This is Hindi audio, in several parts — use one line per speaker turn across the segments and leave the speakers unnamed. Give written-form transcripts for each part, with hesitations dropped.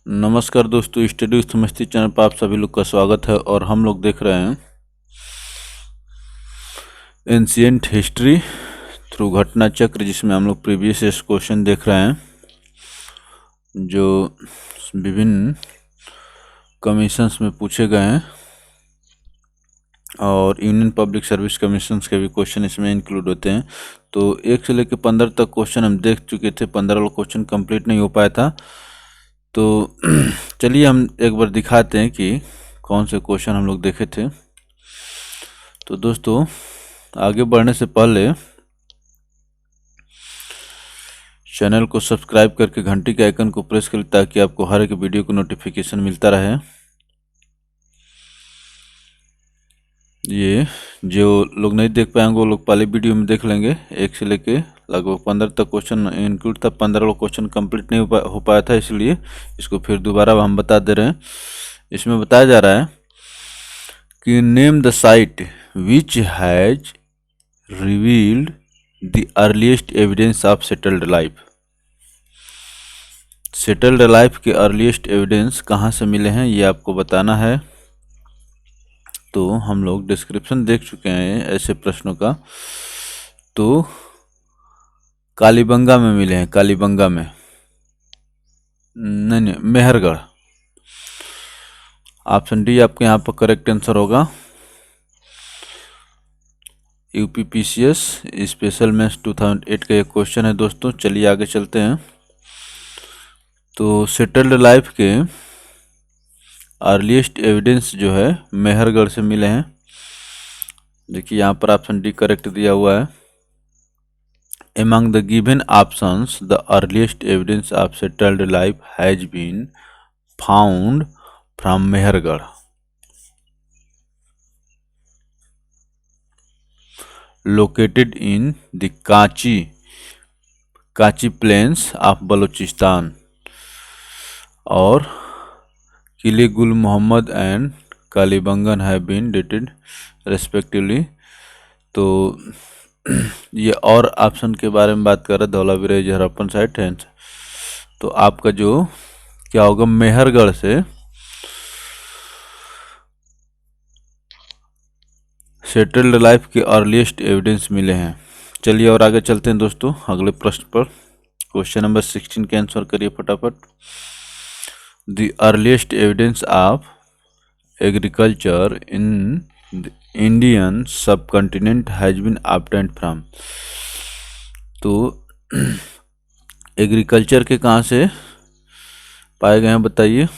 नमस्कार दोस्तों, स्टडी विथ मस्ती चैनल पर आप सभी लोग का स्वागत है। और हम लोग देख रहे हैं एंशियंट हिस्ट्री थ्रू घटना चक्र, जिसमें हम लोग प्रीवियस क्वेश्चन देख रहे हैं जो विभिन्न कमीशंस में पूछे गए हैं। और यूनियन पब्लिक सर्विस कमीशंस के भी क्वेश्चन इसमें इंक्लूड होते हैं। तो 1 से लेकर 15 तक क्वेश्चन हम देख चुके थे। 15 वाला क्वेश्चन कंप्लीट नहीं हो पाया था। तो चलिए हम एक बार दिखाते हैं कि कौन से क्वेश्चन हम लोग देखे थे। तो दोस्तों, आगे बढ़ने से पहले चैनल को सब्सक्राइब करके घंटी के आइकन को प्रेस करें ताकि आपको हर एक वीडियो को नोटिफिकेशन मिलता रहे। ये जो लोग नहीं देख पाएंगे वो लोग पहले वीडियो में देख लेंगे। 1 से लेके लगभग 15 तक क्वेश्चन इंक्लूड था। 15 वाला क्वेश्चन कंप्लीट नहीं हो पाया था, इसलिए इसको फिर दोबारा हम बता दे रहे हैं। इसमें बताया जा रहा है कि name the site which has revealed the earliest evidence of settled life. Settled life के अर्लीस्ट एविडेंस कहाँ से मिले हैं ये आपको बताना है। तो हम लोग डिस्क्रिप्शन देख चुके हैं ऐसे प्रश्नों का। तो कालीबंगा में मिले हैं, कालीबंगा में नहीं, मेहरगढ़। ऑप्शन डी आपके यहाँ पर करेक्ट आंसर होगा। यूपीपीसीएस स्पेशल मेंस 2008 का एक क्वेश्चन है दोस्तों। चलिए आगे चलते हैं। तो सेटल्ड लाइफ के अर्लीस्ट एविडेंस जो है मेहरगढ़ से मिले हैं। देखिए यहाँ पर ऑप्शन डी करेक्ट दिया हुआ है। Among the given options, the earliest evidence of settled life has been found from Mehergarh. Located in the Kachi plains of Balochistan. और Kili Gul Mohammad and Kalibangan have been dated respectively. तो ये और ऑप्शन के बारे में बात कर रहे हैं, धौलावीरा हड़प्पन साइट है। तो आपका जो क्या होगा, मेहरगढ़ से सेटल्ड लाइफ के अर्लीस्ट एविडेंस मिले हैं। चलिए और आगे चलते हैं दोस्तों अगले प्रश्न पर। क्वेश्चन नंबर 16 के आंसर करिए फटाफट। The earliest evidence of agriculture in Indian subcontinent has been obtained from. तो एग्रीकल्चर के कहाँ से पाए गए हैं बताइए,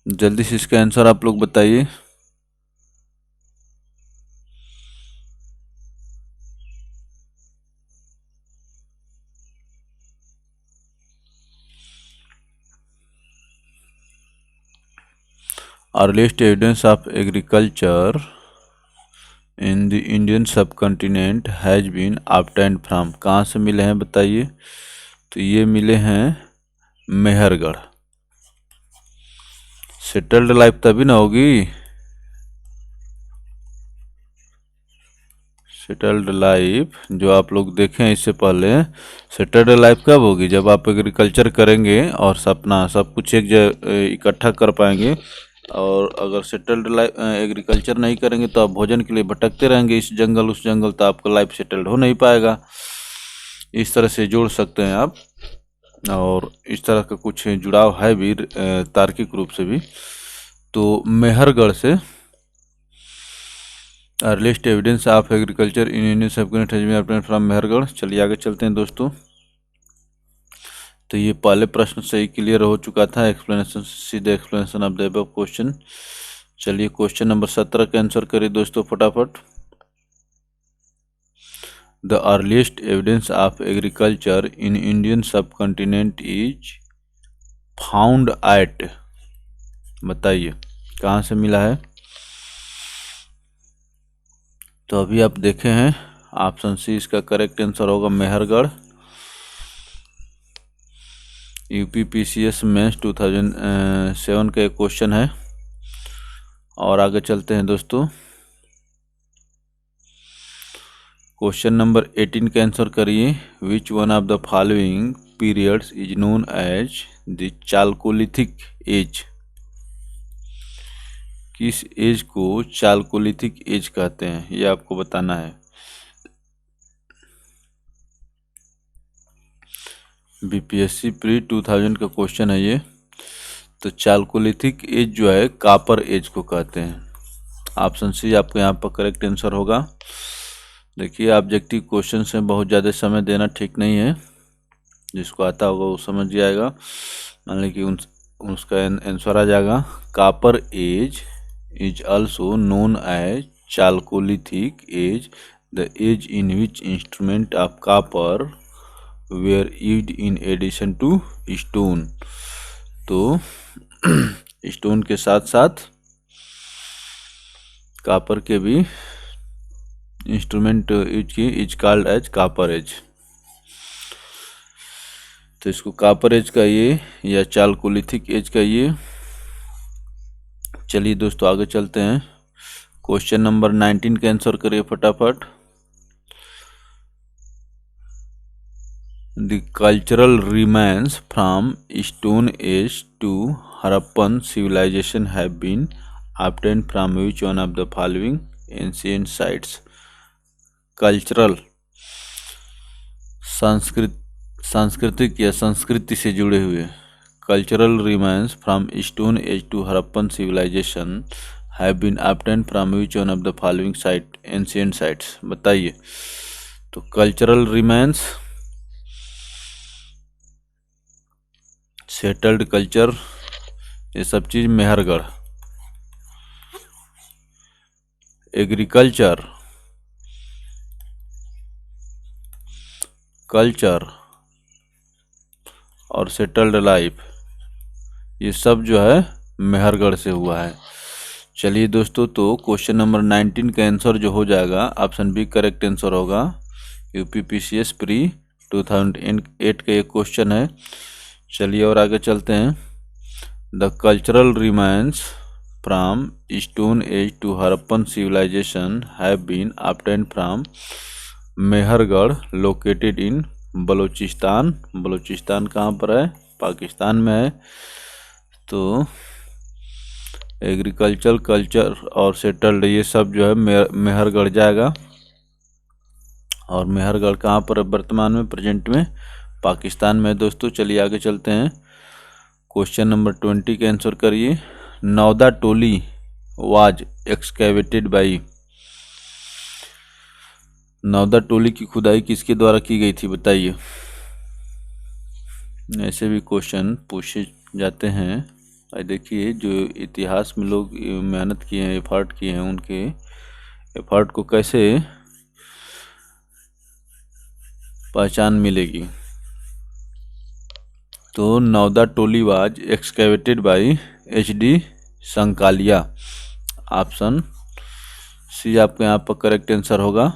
जल्दी से इसका आंसर आप लोग बताइए। Earliest evidence of agriculture in the Indian subcontinent has been obtained from, कहाँ से मिले हैं बताइए। तो ये मिले हैं मेहरगढ़। सेटल्ड लाइफ तभी ना होगी, सेटल्ड लाइफ जो आप लोग देखें इससे पहले, सेटल्ड लाइफ कब होगी, जब आप एग्रीकल्चर करेंगे और अपना सब कुछ एक जगह इकट्ठा कर पाएंगे। और अगर सेटल्ड लाइफ एग्रीकल्चर नहीं करेंगे तो आप भोजन के लिए भटकते रहेंगे इस जंगल उस जंगल, तो आपका लाइफ सेटल्ड हो नहीं पाएगा। इस तरह से जोड़ सकते हैं आप। और इस तरह का कुछ जुड़ाव है भी तार्किक रूप से भी। तो मेहरगढ़ से earliest evidence of agriculture in Indian subcontinent has been obtained from Mehrgarh. चलिए आगे चलते हैं दोस्तों। तो ये पहले प्रश्न से ही क्लियर हो चुका था। एक्सप्लेनेशन, सीधे explanation of the above question. चलिए क्वेश्चन नंबर 17 का आंसर करिए दोस्तों फटाफट। The earliest evidence of agriculture in Indian सब कॉन्टिनेंट इज फाउंड एट, बताइए कहाँ से मिला है। तो अभी आप देखे हैं ऑप्शन सी इसका करेक्ट आंसर होगा, मेहरगढ़। यूपीपीसीएस मेंस 2007 का एक क्वेश्चन है। और आगे चलते हैं दोस्तों। क्वेश्चन नंबर 18 का आंसर करिए। विच one of the following periods is known as the Chalcolithic age। किस एज को चालकोलिथिक एज कहते हैं, ये आपको बताना है। बीपीएससी प्री 2000 का क्वेश्चन है ये। तो चालकोलिथिक एज जो है कापर एज को कहते हैं। ऑप्शन सी आपको यहाँ पर करेक्ट आंसर होगा। देखिए ऑब्जेक्टिव क्वेश्चन से बहुत ज़्यादा समय देना ठीक नहीं है, जिसको आता होगा वो समझ जाएगा। मान लीजिए कि उसका आंसर आ जाएगा copper age is also known as chalcolithic age, the age in which instrument of copper were used in addition to stone. तो स्टोन के साथ साथ कापर के भी इंस्ट्रूमेंट यूज की is called age copper age. तो इसको कापर एज कहिए या चालकोलिथिक एज कहिए। चलिए दोस्तों आगे चलते हैं। क्वेश्चन नंबर 19 का आंसर करिए फटाफट। The cultural remains from stone age to Harappan civilization have been obtained from which one of the following ancient sites। Cultural सांस्कृतिक या संस्कृति से जुड़े हुए। Cultural remains from stone age to Harappan civilization have been obtained from which one of the following site ancient sites। बताइए। तो कल्चरल रिमेन्स, सेटल्ड कल्चर, ये सब चीज मेहरगढ़। एग्रीकल्चर, कल्चर और सेटल्ड लाइफ, ये सब जो है मेहरगढ़ से हुआ है। चलिए दोस्तों, तो क्वेश्चन नंबर 19 का आंसर जो हो जाएगा ऑप्शन बी करेक्ट आंसर होगा। यूपीपीसीएस प्री 2008 का ये क्वेश्चन है। चलिए और आगे चलते हैं। The cultural remains from stone age to Harappan civilization have been obtained from Mehrgarh located in Balochistan. Balochistan कहाँ पर है? पाकिस्तान में है। तो एग्रीकल्चर, कल्चर और सेटल्ड, ये सब जो है मेहरगढ़ जाएगा। और मेहरगढ़ कहाँ पर है वर्तमान में, प्रेजेंट में? पाकिस्तान में दोस्तों। चलिए आगे चलते हैं। क्वेश्चन नंबर 20 का आंसर करिए। नौदा टोली वाज एक्सकेवेटेड बाई। नौदा टोली की खुदाई किसके द्वारा की गई थी, बताइए। ऐसे भी क्वेश्चन पूछे जाते हैं। और देखिए जो इतिहास में लोग मेहनत किए हैं, एफर्ट किए हैं, उनके एफर्ट को कैसे पहचान मिलेगी। तो Navdatoli was excavated by HD Sankalia. Option C आपके यहाँ पर करेक्ट आंसर होगा।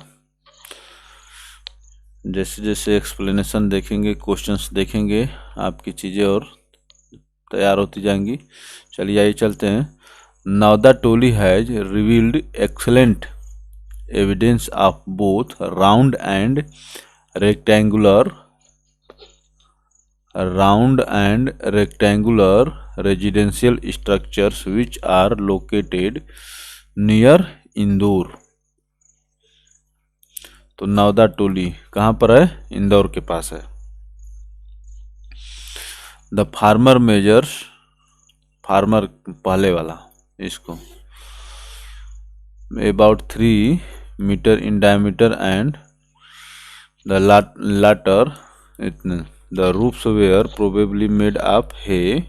जैसे जैसे एक्सप्लेनेशन देखेंगे, क्वेश्चंस देखेंगे, आपकी चीज़ें और तैयार होती जाएंगी। चलिए आइए चलते हैं। Navdatoli has revealed excellent evidence of both round and rectangular residential structures which are located near Indore. तो नौदा टोली कहाँ पर है? इंदौर के पास है। द फार्मर मेजर्स, फार्मर पहले वाला, इसको about 3 metre in diameter and the latter the roofs were probably made of hay,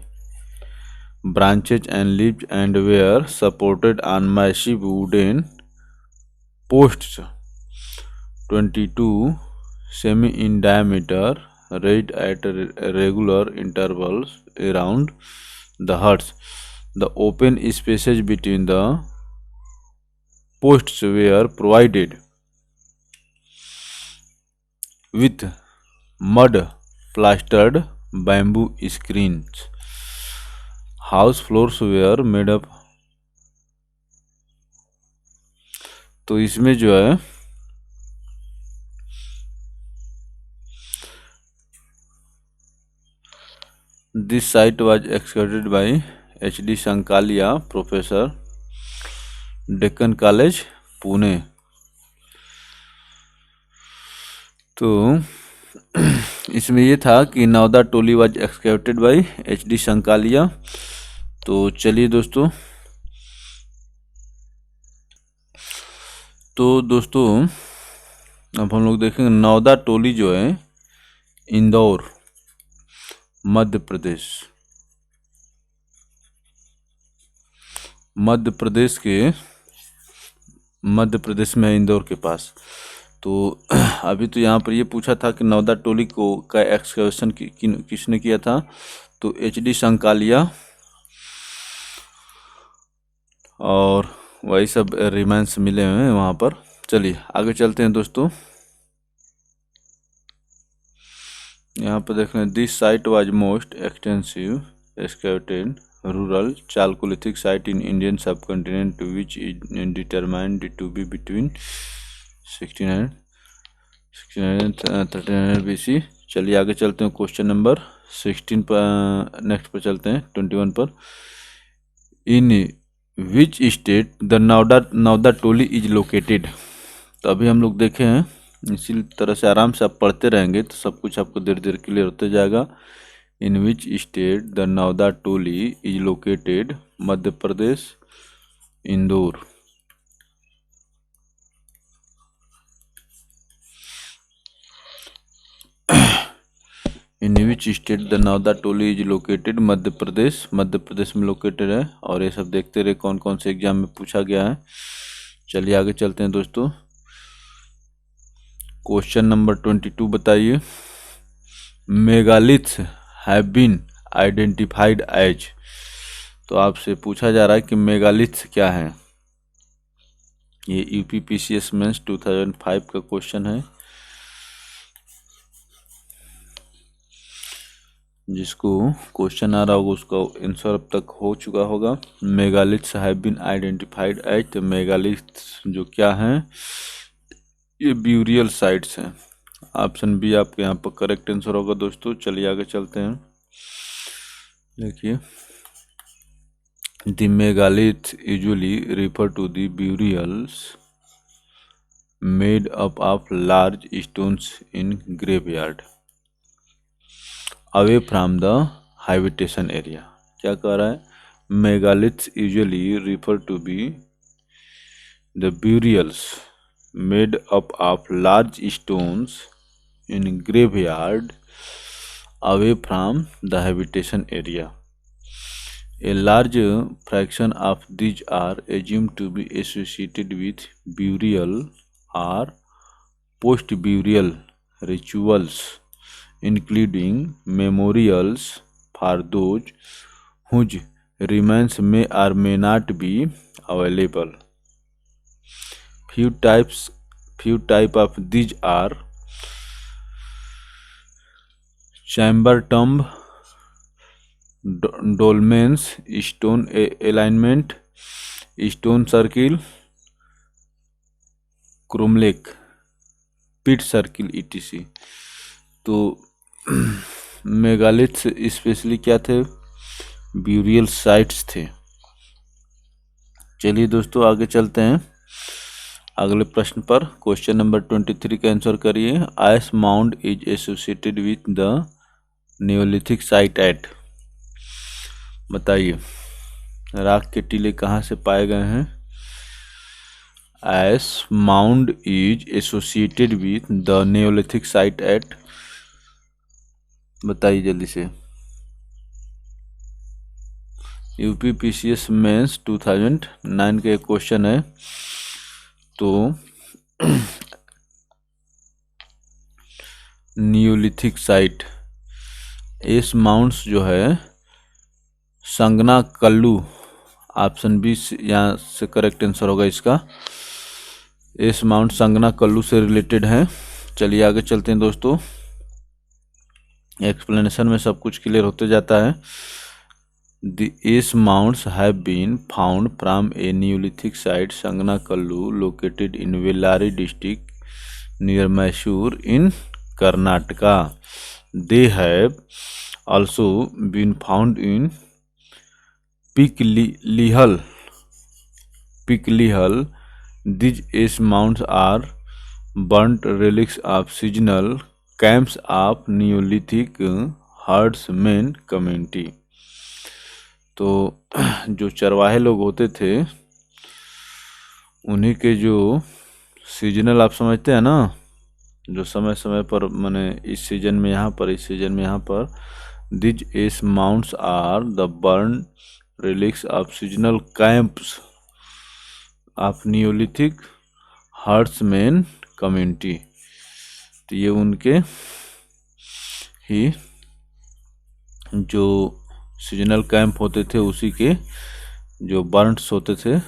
branches and leaves and were supported on massive wooden posts 22 semi in diameter, raised at regular intervals around the huts. The open spaces between the posts were provided with mud plastered bamboo screens. House floors were made up। तो इसमें जो है this site was excavated by H.D. Sankalia, professor, Deccan college, Pune. तो इसमें ये था कि Navdatoli was excavated by H.D. Sankalia. तो चलिए दोस्तों, अब हम लोग देखेंगे नवदा टोली जो है इंदौर, मध्य प्रदेश, मध्य प्रदेश में है, इंदौर के पास। तो अभी तो यहाँ पर ये पूछा था कि नवदा टोली का एक्सकवेशन किसने किया था, तो H.D. संकालिया, और वही सब रिमाइंस मिले हुए हैं वहाँ पर। चलिए आगे चलते हैं दोस्तों। यहाँ पर देख रहे हैं this site was most extensive excavated rural chalcolithic site in Indian subcontinent which is determined to be between 1600 1300 BC। चलिए आगे चलते हैं क्वेश्चन नंबर 16 पर, नेक्स्ट पर चलते हैं 21 पर। In which state the Navdatoli is located. तो अभी हम लोग देखे हैं, इसी तरह से आराम से आप पढ़ते रहेंगे तो सब कुछ आपको धीरे धीरे क्लियर होते जाएगा। In which state the Navdatoli is located, Madhya Pradesh, Indore. In which state the Navdatoli is located, Madhya Pradesh में लोकेटेड है। और ये सब देखते रहे कौन कौन से एग्जाम में पूछा गया है। चलिए आगे चलते हैं दोस्तों। क्वेश्चन नंबर 22 बताइए। Megaliths have been identified as. तो आपसे पूछा जा रहा है कि मेगालिथ्स क्या है। ये UPPCS मेंस 2005 का क्वेश्चन है। जिसको क्वेश्चन आ रहा होगा उसका आंसर अब तक हो चुका होगा। Megaliths have been identified as. तो मेगालिथ्स जो क्या हैं, ये ब्यूरियल साइट्स हैं। ऑप्शन बी आपके यहाँ पर करेक्ट आंसर होगा दोस्तों। चलिए आगे चलते हैं। देखिए, the megaliths usually refer to the burials made up of large stones in graveyard away from the habitation area. क्या कह रहा है, megaliths usually refer to be the burials made up of large stones in graveyard away from the habitation area. A large fraction of these are assumed to be associated with burial or post-burial rituals, including memorials for those whose remains may or may not be available. Few type of these are chamber tomb, dolmens, stone alignment, stone circle, cromlech, pit circle ETC। तो मेगालिथ्स स्पेशली क्या थे, ब्यूरियल साइट्स थे। चलिए दोस्तों आगे चलते हैं अगले प्रश्न पर। क्वेश्चन नंबर 23 का आंसर करिए। Ash mound is associated with the neolithic site at. बताइए, राख के टीले कहाँ से पाए गए हैं। Ash mound is associated with the neolithic site at. बताइए जल्दी से। UPPCS मेंस 2009 का क्वेश्चन है। तो नियोलिथिक साइट, एस माउंट्स जो है संगना कल्लू, ऑप्शन बी यहाँ से करेक्ट आंसर होगा इसका। एस माउंट संगना कल्लू से रिलेटेड है। चलिए आगे चलते हैं दोस्तों। एक्सप्लेनेशन में सब कुछ क्लियर होते जाता है। The ash mounds have been found from a neolithic site Sanganakallu located in Bellary district near Mysore in Karnataka. They have also been found in Piklihal. These ash mounds are burnt relics of seasonal camps of Neolithic herdsmen community। तो जो चरवाहे लोग होते थे उन्हीं के जो सीजनल, आप समझते हैं ना, जो समय समय पर माने इस सीजन में यहाँ पर, इस सीजन में यहाँ पर, these ash mounds are the burn relics of seasonal camps of neolithic herdsman community. तो ये उनके ही जो सीजनल कैंप होते थे उसी के जो बर्न्स होते थे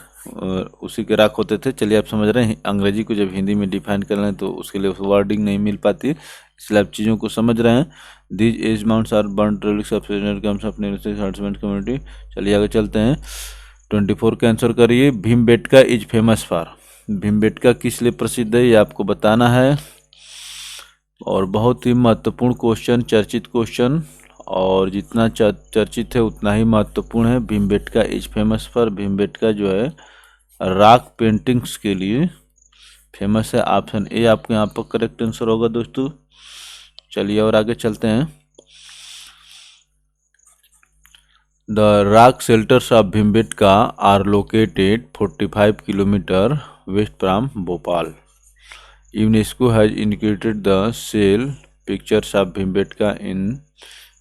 उसी के राख होते थे। चलिए आप समझ रहे हैं, अंग्रेजी को जब हिंदी में डिफाइन कर रहे हैं तो उसके लिए वर्डिंग नहीं मिल पाती, इसलिए आप चीज़ों को समझ रहे हैं। These ash mounds are burned relics of seasonal camps of neolithic herdsman community. चलिए आगे चलते हैं। 24 का आंसर करिए। Bhimbetka is famous for. Bhimbetka किस लिए प्रसिद्ध है ये आपको बताना है, और बहुत ही महत्वपूर्ण क्वेश्चन, चर्चित क्वेश्चन, और जितना चर्चित है उतना ही महत्वपूर्ण है। Bhimbetka is famous for. Bhimbetka जो है रॉक पेंटिंग्स के लिए फेमस है। ऑप्शन ए आपके यहाँ पर करेक्ट आंसर होगा दोस्तों। चलिए और आगे चलते हैं। The rock shelters of Bhimbetka are located 45 kilometre west from Bhopal. UNESCO has included the cell pictures of Bhimbetka in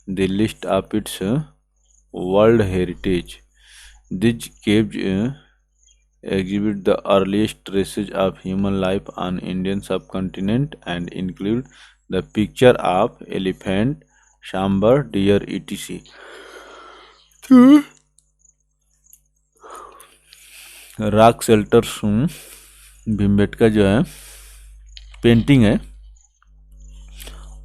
the list of its world heritage. This caves exhibit the earliest traces of human life on Indian subcontinent and include the picture of elephant, sambar, deer, etc. Rock shelters Bhimbetka जो है पेंटिंग है,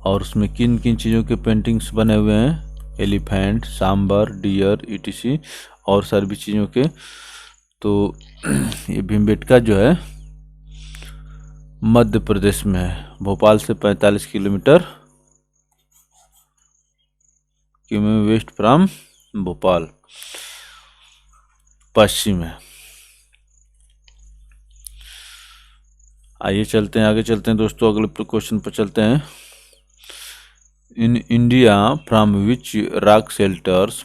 और उसमें किन किन चीज़ों के पेंटिंग्स बने हुए हैं? Elephant, sambar, deer, etc. और सभी चीज़ों के। तो ये भीमबेटका जो है मध्य प्रदेश में है, भोपाल से 45 किलोमीटर वेस्ट फ्रॉम भोपाल, पश्चिम है। आइए चलते हैं, आगे चलते हैं दोस्तों, अगले क्वेश्चन पर चलते हैं। In India from which rock shelters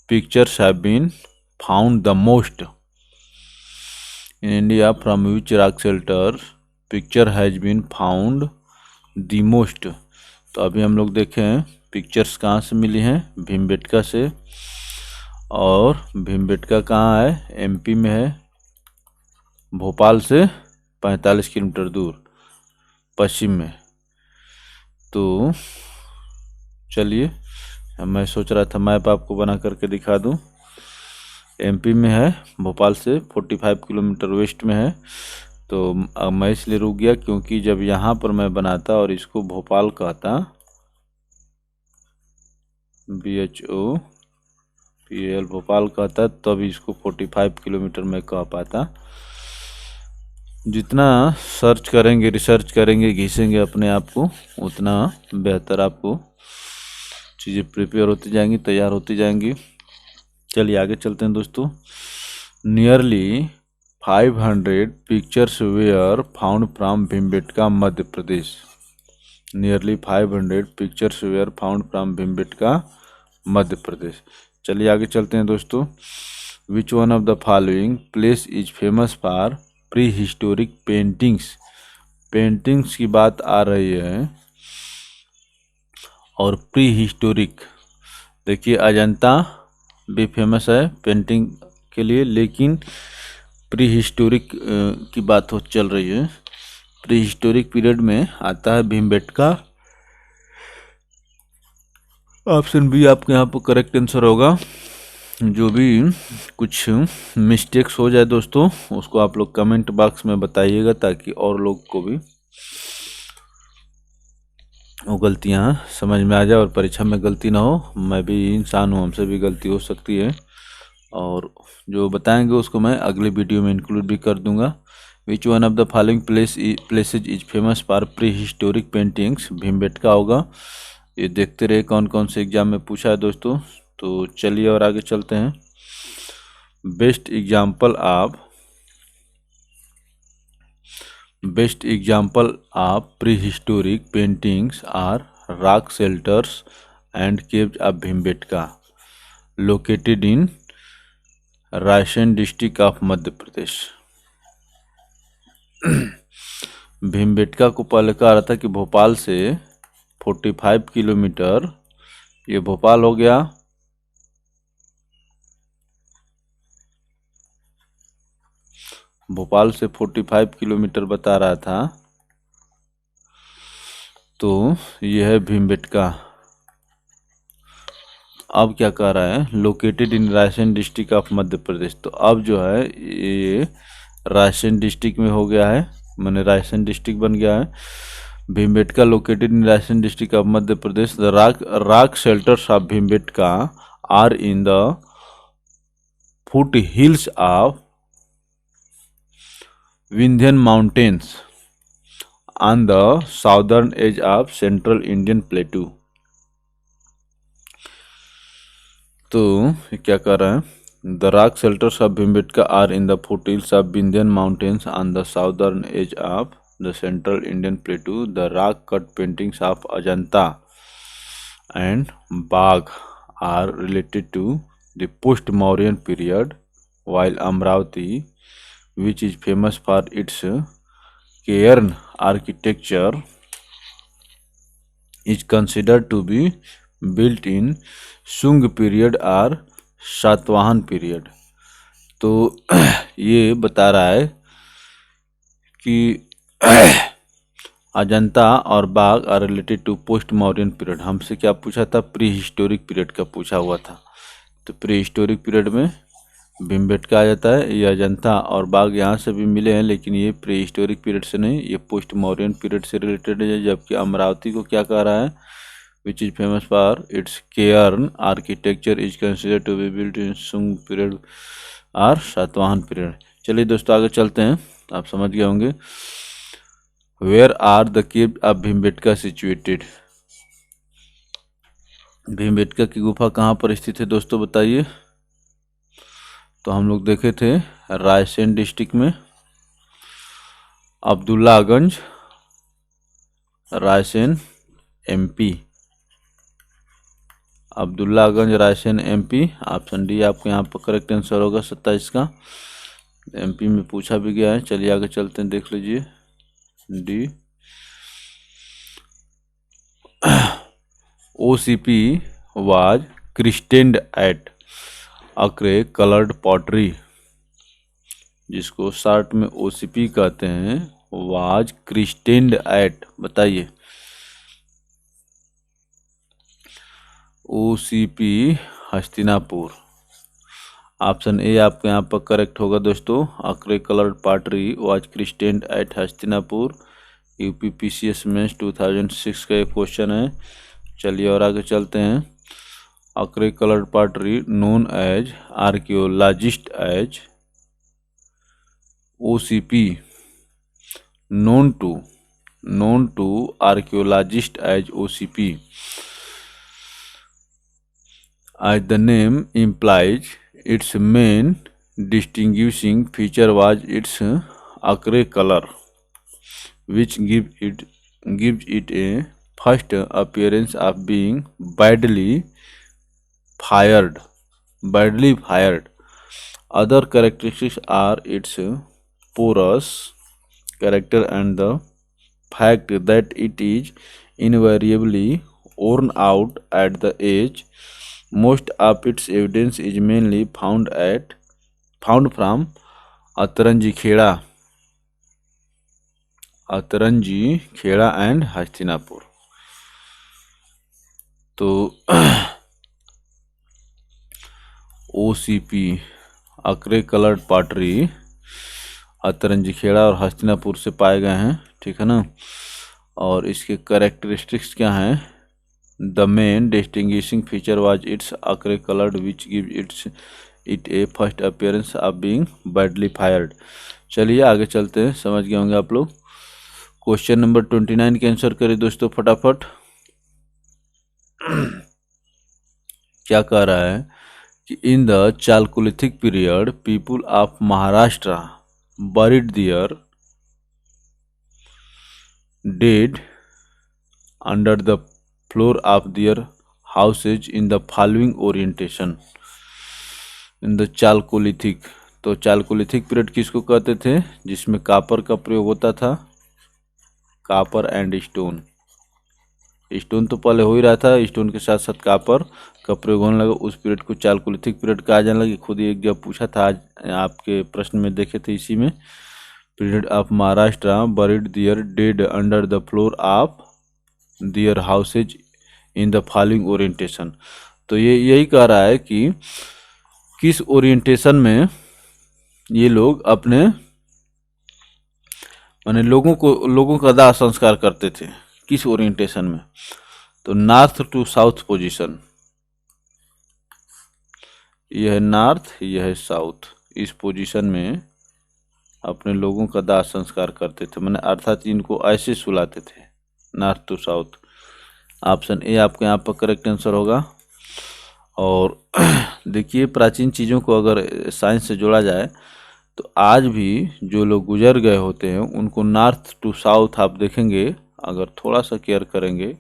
pictures have been found the most. In India, from which rock shelter picture has been found the most। तो अभी हम लोग देखें पिक्चर्स कहाँ से मिली हैं? भीमबेटका से। और भीमबेटका कहाँ है? एमपी में है, भोपाल से 45 किलोमीटर दूर पश्चिम में। तो चलिए, मैं सोच रहा था मैप आपको बना करके दिखा दूं। एमपी में है, भोपाल से 45 किलोमीटर वेस्ट में है। तो मैं इसलिए रुक गया क्योंकि जब यहाँ पर मैं बनाता और इसको भोपाल कहता, BHOPAL भोपाल कहता, तब इसको 45 किलोमीटर में कह पाता। जितना सर्च करेंगे, रिसर्च करेंगे, घिसेंगे अपने आप को, उतना बेहतर आपको चीज़ें प्रिपेयर होती जाएंगी, तैयार होती जाएंगी। चलिए आगे चलते हैं दोस्तों। Nearly 500 pictures were found from Bhimbetka, Madhya Pradesh. Nearly 500 pictures were found from Bhimbetka, Madhya Pradesh. चलिए आगे चलते हैं दोस्तों। Which one of the following place is famous for pre historic paintings. Paintings की बात आ रही है, और प्री हिस्टोरिक, देखिए अजंता भी फेमस है पेंटिंग के लिए, लेकिन प्री हिस्टोरिक की बात हो चल रही है। प्री हिस्टोरिक पीरियड में आता है भीमबेटका। ऑप्शन बी आपके यहाँ पर करेक्ट आंसर होगा। जो भी कुछ मिस्टेक्स हो जाए दोस्तों, उसको आप लोग कमेंट बॉक्स में बताइएगा, ताकि और लोग को भी वो गलतियाँ समझ में आ जाए और परीक्षा में गलती ना हो। मैं भी इंसान हूँ, हमसे भी गलती हो सकती है, और जो बताएंगे उसको मैं अगले वीडियो में इंक्लूड भी कर दूंगा। विच one of the following places is famous for pre historic paintings. Bhimbetka होगा। ये देखते रहे कौन कौन से एग्जाम में पूछा है दोस्तों। तो चलिए और आगे चलते हैं। Best example of pre historic paintings are rock shelters and caves of Bhimbetka located in Raisen district of Madhya Pradesh. Bhimbetka को पहले कहा रहा था कि भोपाल से 45 किलोमीटर, ये भोपाल हो गया, भोपाल से 45 किलोमीटर बता रहा था। तो यह है भीमबेटका। अब क्या कह रहा है, located in Raisen district of Madhya Pradesh. तो अब जो है ये रायसेन डिस्ट्रिक्ट में हो गया है, मैंने रायसेन डिस्ट्रिक्ट बन गया है। Bhimbetka located in Raisen district of Madhya Pradesh. The rock shelters of Bhimbetka are in the foot hills of Vindhyan mountains on the southern edge of central Indian plateau. तो क्या कर रहा है, the rock shelters of Bhimbetka are in the foothills of Vindhyan mountains on the southern edge of the central Indian plateau. The rock cut paintings of Ajanta and Bagh are related to the post Mauryan period, while Amravati, which is famous for its cairn architecture, is considered to be built in Shung period or Satavahana period. तो ये बता रहा है कि अजंता और Bagh are related to post modern period. हमसे क्या पूछा था, प्री हिस्टोरिक पीरियड का पूछा हुआ था। तो प्री हिस्टोरिक पीरियड में भीमबेटका आ जाता है। ये अजंता और बाघ यहाँ से भी मिले हैं, लेकिन ये प्री हिस्टोरिक पीरियड से नहीं, ये पोस्ट मॉडर्न पीरियड से रिलेटेड है। जबकि अमरावती को क्या कह रहा है, which is famous for its cairn architecture is consider to be built in Shunga period और सातवाहन पीरियड। चलिए दोस्तों आगे चलते हैं, आप समझ गए होंगे। Where are the cave of Bhimbetka situated. Bhimbetka की गुफा कहाँ पर स्थित है दोस्तों, बताइए। तो हम लोग देखे थे रायसेन डिस्ट्रिक्ट में, Abdullaganj, Raisen MP, Abdullaganj Raisen MP. Option D आपको यहाँ पर करेक्ट आंसर होगा 27 का। एमपी में पूछा भी गया है। चलिए आगे चलते हैं, देख लीजिए D. OCP was christened at ochre coloured pottery, जिसको शॉर्ट में OCP कहते हैं, वाज क्रिस्टेंड एट, बताइए। OCP हस्तिनापुर। ऑप्शन ए आपके यहाँ पर करेक्ट होगा दोस्तों। Ochre coloured pottery was christened at Hastinapur. UPPCS में 2006 का एक क्वेश्चन है। चलिए और आगे चलते हैं। Ochre coloured pottery known as archaeologist as OCP known to archaeologist as OCP, as the name implies. Its main distinguishing feature was its ochre color, which gives it a first appearance of being badly fired. Other characteristics are its porous character and the fact that it is invariably worn out at the edge. Most of its evidence is mainly found from Ataranji Kheda and Hastinapur. तो OCP अक्रे coloured pottery Atranji Kheda और हस्तिनापुर से पाए गए हैं, ठीक है ना। और इसके करेक्टरिस्टिक्स क्या हैं, the main distinguishing feature was its ochre coloured which give it a first appearance of being badly fired. चलिए आगे चलते हैं, समझ गए होंगे आप लोग। क्वेश्चन नंबर 29 के आंसर करें दोस्तों फटाफट। क्या कह रहा है कि in the Chalcolithic period people of Maharashtra buried their dead under the floor of their houses in the following orientation in the Chalcolithic. तो चालकोलिथिक पीरियड किसको कहते थे? जिसमें कापर का प्रयोग होता था, कापर एंड स्टोन। स्टोन तो पहले हो ही रहा था, स्टोन के साथ साथ कापर का प्रयोग होने लगा, उस पीरियड को चालकोलिथिक पीरियड कहा जाने लगा। खुद ही एक जब पूछा था, आज आपके प्रश्न में देखे थे, इसी में period of Maharashtra buried their dead under the floor of their houses in the following orientation. तो ये यही कह रहा है कि किस ओरिएंटेशन में ये लोग अपने माने लोगों का दाह संस्कार करते थे, किस ओरिएंटेशन में? तो नॉर्थ टू साउथ पोजीशन, यह है नॉर्थ, यह है साउथ, इस पोजीशन में अपने लोगों का दाह संस्कार करते थे, माने अर्थात इनको ऐसे सुलाते थे, north to south. Option A आपके यहाँ पर करेक्ट आंसर होगा। और देखिए, प्राचीन चीज़ों को अगर साइंस से जोड़ा जाए तो आज भी जो लोग गुजर गए होते हैं उनको नॉर्थ टू साउथ आप देखेंगे, अगर थोड़ा सा केयर करेंगे,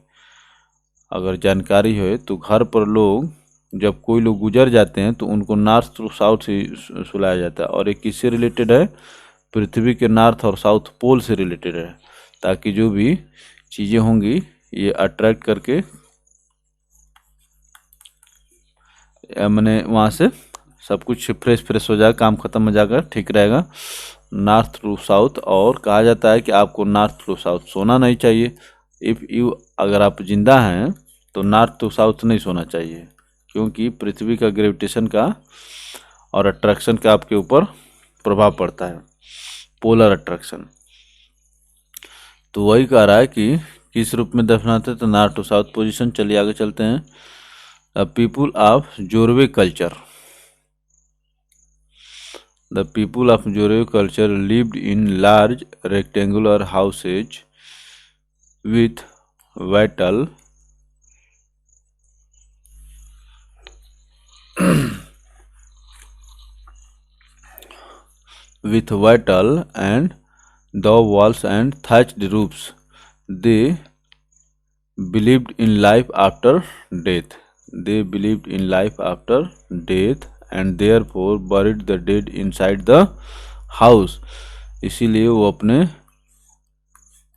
अगर जानकारी है तो घर पर लोग जब कोई लोग गुजर जाते हैं तो उनको नॉर्थ टू साउथ से सुलाया जाता है। और ये किससे रिलेटेड है? पृथ्वी के नॉर्थ और साउथ पोल से रिलेटेड है, ताकि जो भी चीज़ें होंगी ये अट्रैक्ट करके मैंने वहाँ से सब कुछ फ्रेश हो जाएगा, काम खत्म हो जाएगा, ठीक रहेगा। North to south. और कहा जाता है कि आपको नॉर्थ टू साउथ सोना नहीं चाहिए। इफ़ यू अगर आप जिंदा हैं तो नॉर्थ टू साउथ नहीं सोना चाहिए, क्योंकि पृथ्वी का ग्रेविटेशन का और अट्रैक्शन का आपके ऊपर प्रभाव पड़ता है, पोलर अट्रैक्शन। तो वही कह रहा है कि किस रूप में दफनाते, तो नॉर्थ टू साउथ पोजीशन। चलिए आगे चलते हैं। People of Jorwe culture. The people of Joreo culture lived in large rectangular houses with wattle and dove walls and thatched roofs. They believed in life after death. They believed in life after death and therefore buried the dead inside the house. इसीलिए वो अपने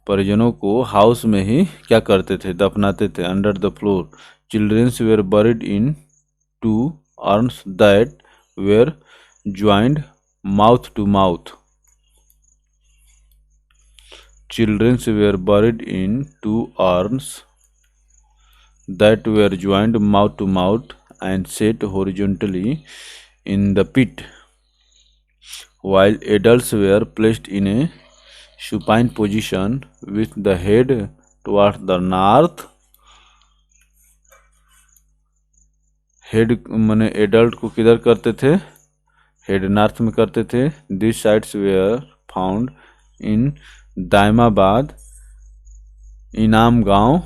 परिजनों को हाउस में ही क्या करते थे? दफनाते थे। Under the floor childrens were buried in 2 urns that were joined mouth to mouth. Children were buried in 2 urns that were joined mouth to mouth and set horizontally in the pit, while adults were placed in a supine position with the head towards the north. Head माने एडल्ट को किधर करते थे? हेड नॉर्थ में करते थे। This sites were found in Daimabad, Inamgaon,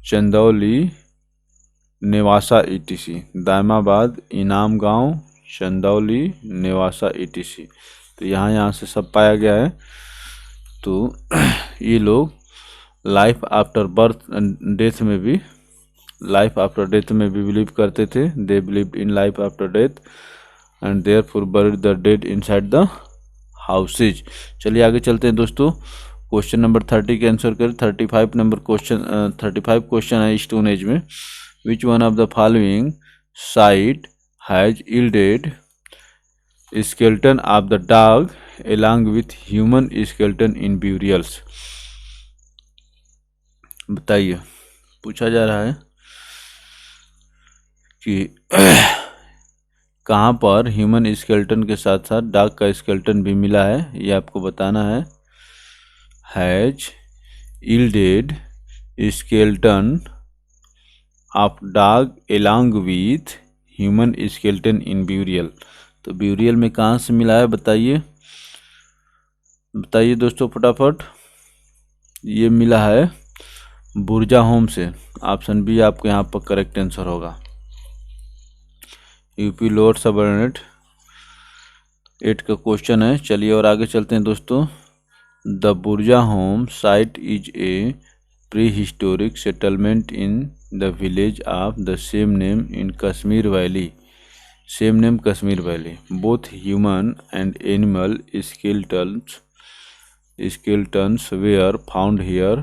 Chandauli, Nevasa etc. Daimabad, Inamgaon, Chandauli, Nevasa etc. तो यहाँ से सब पाया गया है। तो ये लोग लाइफ आफ्टर बर्थ डेथ में भी बिलीव करते थे। They believed in life after death and therefore buried the dead inside the houses. चलिए आगे चलते हैं दोस्तों। क्वेश्चन नंबर 30 के आंसर करें। 35 क्वेश्चन है स्टोन एज में। विच one of the following site has yielded skeleton of the dog along with human skeleton in burials? बताइए, पूछा जा रहा है कि कहाँ पर ह्यूमन स्केलेटन के साथ साथ डॉग का स्केलेटन भी मिला है, ये आपको बताना है। Has yielded skeleton of dog along with human skeleton in burial. तो ब्यूरियल में कहाँ से मिला है बताइए दोस्तों फटाफट। ये मिला है बुर्जा होम से। ऑप्शन बी आपको यहाँ पर करेक्ट आंसर होगा। यूपी लोअर सबऑर्डिनेट 8 का क्वेश्चन है। चलिए और आगे चलते हैं दोस्तों। द बुर्जा home site is a pre historic settlement in the village of the same name in Kashmir valley. Same name Kashmir valley. Both human and animal skeletons were found here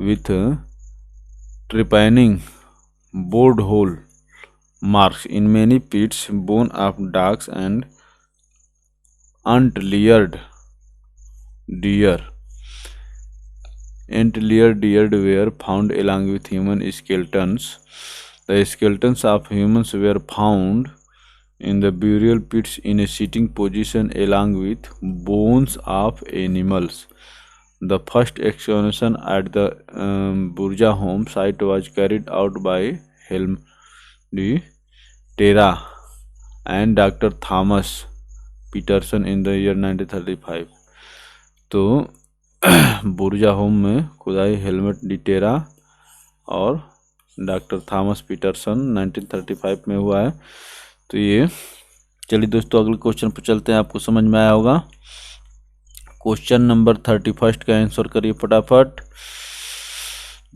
with trepanning board hole marks in many pits. Bone of dogs and antlered deer were found along with human skeletons. The skeletons of humans were found in the burial pits in a sitting position along with bones of animals. The first excavation at the Burja home site was carried out by Helm de Terra and Dr. Thomas Peterson in the year 1935. तो बुर्जा होम में खुदाई हेलमेट डिटेरा और डॉक्टर थॉमस पीटरसन 1935 में हुआ है। तो ये चलिए दोस्तों अगले क्वेश्चन पर चलते हैं। आपको समझ में आया होगा। क्वेश्चन नंबर 31 का आंसर करिए फटाफट।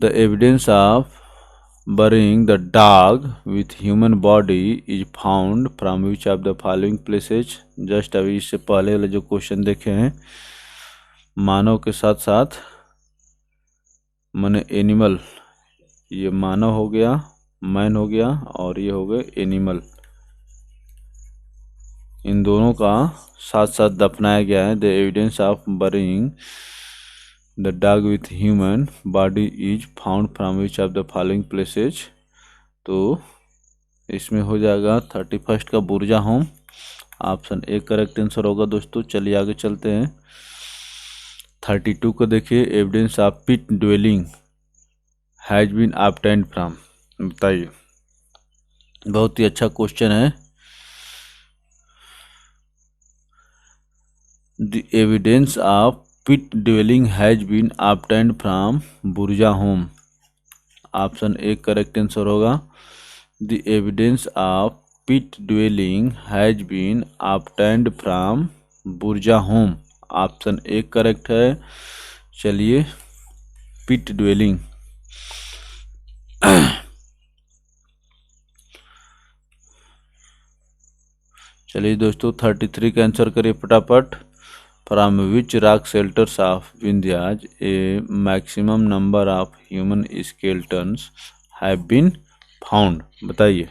The evidence of burying the dog with human body is found from which of the following places। Just अभी इससे पहले वाले जो क्वेश्चन देखे हैं, मानव के साथ साथ माने एनिमल, ये मानव हो गया, मैन हो गया, और ये हो गए एनिमल, इन दोनों का साथ साथ दफनाया गया है। The evidence of burying the dog with human body is found from which of the following places. तो इसमें हो जाएगा 31 का Burzahom, option A correct answer होगा दोस्तों। चलिए आगे चलते हैं। 32 को देखिए। Evidence of pit dwelling has been obtained from. बताइए, बहुत ही अच्छा क्वेश्चन है। The evidence of pit dwelling has been obtained from Burja home। Option A correct answer होगा। The evidence of pit dwelling has been obtained from Burja home। Option A correct है। चलिए पिट ड्वेलिंग चलिए दोस्तों 33 का आंसर करिए फटाफट। From which rock shelters of Vindhyas a maximum number of human skeletons have been found। बताइए।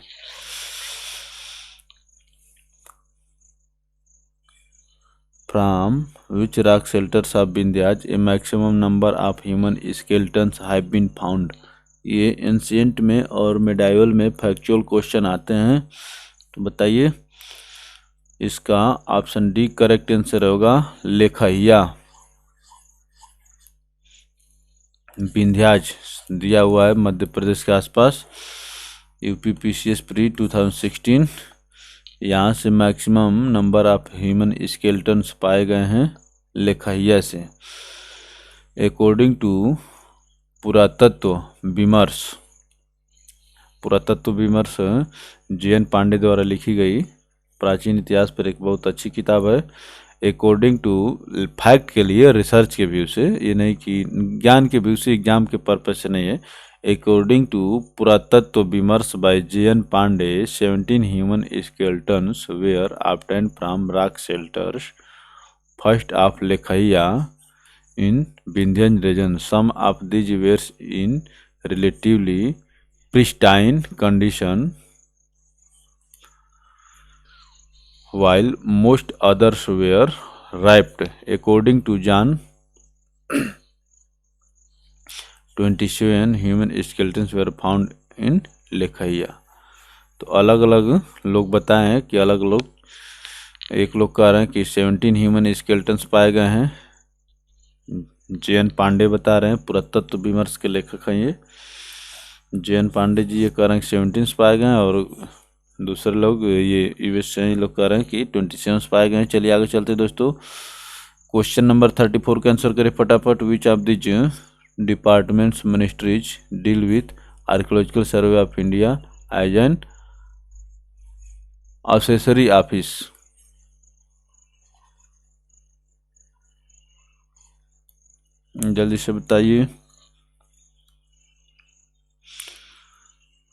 From which rock shelters of Vindhyas a maximum number of human skeletons have been found। ये एंशिएंट में और मेडाइवल में फैक्चुअल क्वेश्चन आते हैं। तो बताइए, इसका ऑप्शन डी करेक्ट आंसर होगा। लेखहिया विंध्याज दिया हुआ है मध्य प्रदेश के आसपास। UP PCS pre 2016। यहाँ से maximum number of human skeletons पाए गए हैं लेखहिया से। अकॉर्डिंग टू पुरातत्व विमर्श जे.एन. पांडे द्वारा लिखी गई प्राचीन इतिहास पर एक बहुत अच्छी किताब है। अकॉर्डिंग टू फैक्ट के लिए, रिसर्च के व्यू से, ये नहीं कि ज्ञान के व्यू से, एग्जाम के पर्पज से नहीं है। According to Puratattva Vimarsh by J N. Pandey 17 human skeletons were obtained from rock shelters first of Lekhahia in Vindhyan region. Some of these were in relatively pristine condition while most others were ripped। According to John 27 human skeletons were found in लेखहिया। तो अलग अलग लोग बताए हैं कि अलग लोग, एक लोग कह रहे हैं कि 17 ह्यूमन स्केलेटन्स पाए गए हैं। जे.एन. पांडे बता रहे हैं, पुरातत्व विमर्श के लेखक हैं ये। जे.एन. पांडे जी ये कह रहे हैं कि 17 पाए गए हैं, और दूसरे लोग, ये यूएस से लोग कह रहे हैं कि 27 पाए गए हैं। चलिए आगे चलते हैं दोस्तों। क्वेश्चन नंबर 34 का आंसर करें फटाफट। Which of these departments ministries deal with archaeological survey of India as an accessory office. जल्दी से बताइए।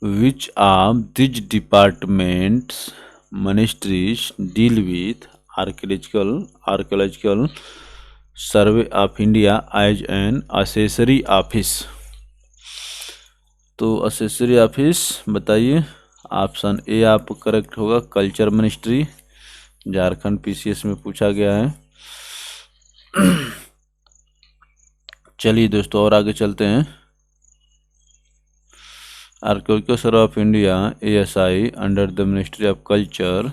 Which of this departments ministries deal with archaeological survey of India as an accessory office. तो असेसरी ऑफिस बताइए। ऑप्शन ए आप करेक्ट होगा, कल्चर मिनिस्ट्री, झारखंड पीसीएस में पूछा गया है। चलिए दोस्तों और आगे चलते हैं। Archaeological survey of India ASI under the ministry of culture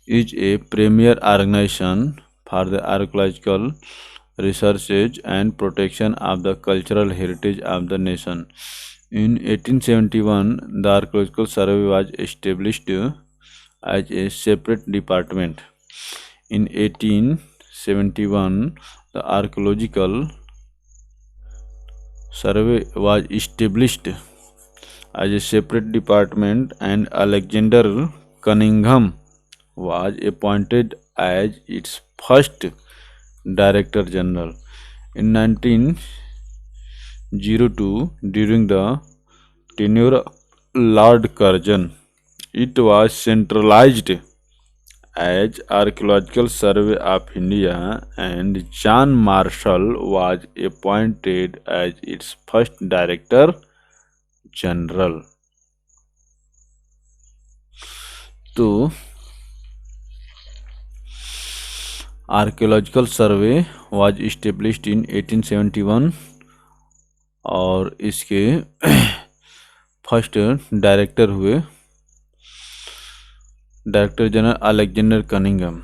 is a premier organization for the archaeological researches and protection of the cultural heritage of the nation. In 1871, the Archaeological Survey was established as a separate department. In 1871, the Archaeological Survey was established as a separate department, and Alexander Cunningham was appointed as its first Director General. In 1902, during the tenure of Lord Curzon, it was centralized as Archaeological Survey of India, and John Marshall was appointed as its first Director General. तो archaeological survey was established in 1871 और इसके फर्स्ट डायरेक्टर हुए डायरेक्टर जनरल अलेक्जेंडर कनिंघम।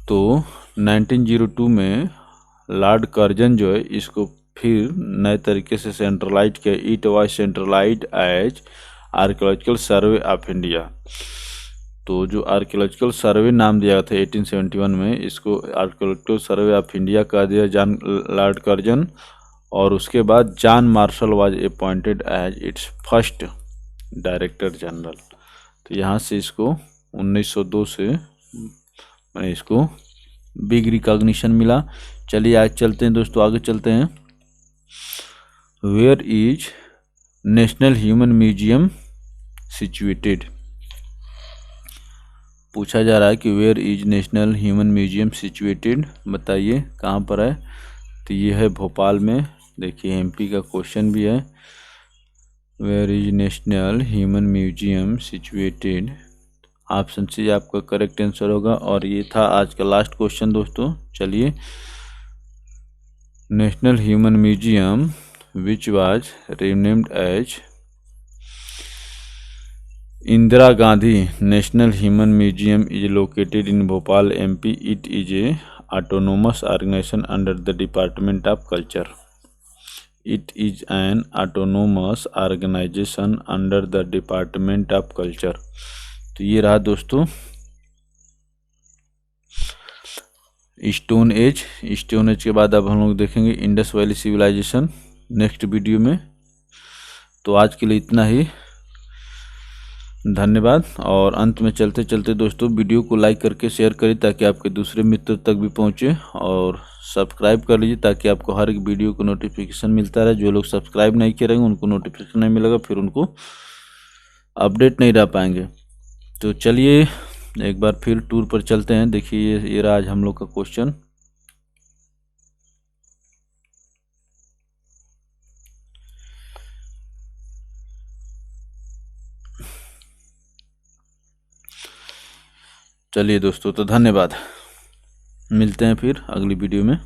तो 1902 में लॉर्ड कर्जन जो है इसको फिर नए तरीके से सेंट्रलाइज किया। It was centralized as archaeological survey of India. तो जो आर्कियोलॉजिकल सर्वे नाम दिया था 1871 में, इसको आर्कियोलॉजिकल सर्वे ऑफ इंडिया कह दिया लॉर्ड कर्जन, और उसके बाद John Marshall was appointed as its first director general. तो यहाँ से इसको 1902 से मैंने इसको बिग रिकॉग्निशन मिला। चलिए आज चलते हैं दोस्तों, आगे चलते हैं। Where is national human museum situated. पूछा जा रहा है कि where is national human museum situated, बताइए कहाँ पर है। तो ये है भोपाल में। देखिए एमपी का क्वेश्चन भी है। Where is national human museum situated, option C आपका करेक्ट आंसर होगा। और ये था आज का लास्ट क्वेश्चन दोस्तों। चलिए, national human museum which was renamed as Indira Gandhi National Human Museum is located in Bhopal, MP. It is a autonomous organization under the Department of Culture. It is an autonomous organization under the Department of Culture. तो ये रहा दोस्तों स्टोन एज। स्टोन एज के बाद अब हम लोग देखेंगे Indus valley civilization next video में। तो आज के लिए इतना ही, धन्यवाद। और अंत में चलते चलते दोस्तों वीडियो को लाइक करके शेयर करिए ताकि आपके दूसरे मित्र तक भी पहुंचे, और सब्सक्राइब कर लीजिए ताकि आपको हर एक वीडियो को नोटिफिकेशन मिलता रहे। जो लोग सब्सक्राइब नहीं करेंगे उनको नोटिफिकेशन नहीं मिलेगा, फिर उनको अपडेट नहीं रह पाएंगे। तो चलिए एक बार फिर टूर पर चलते हैं। देखिए ये रहा आज हम लोग का क्वेश्चन। चलिए दोस्तों, तो धन्यवाद। मिलते हैं फिर अगली वीडियो में।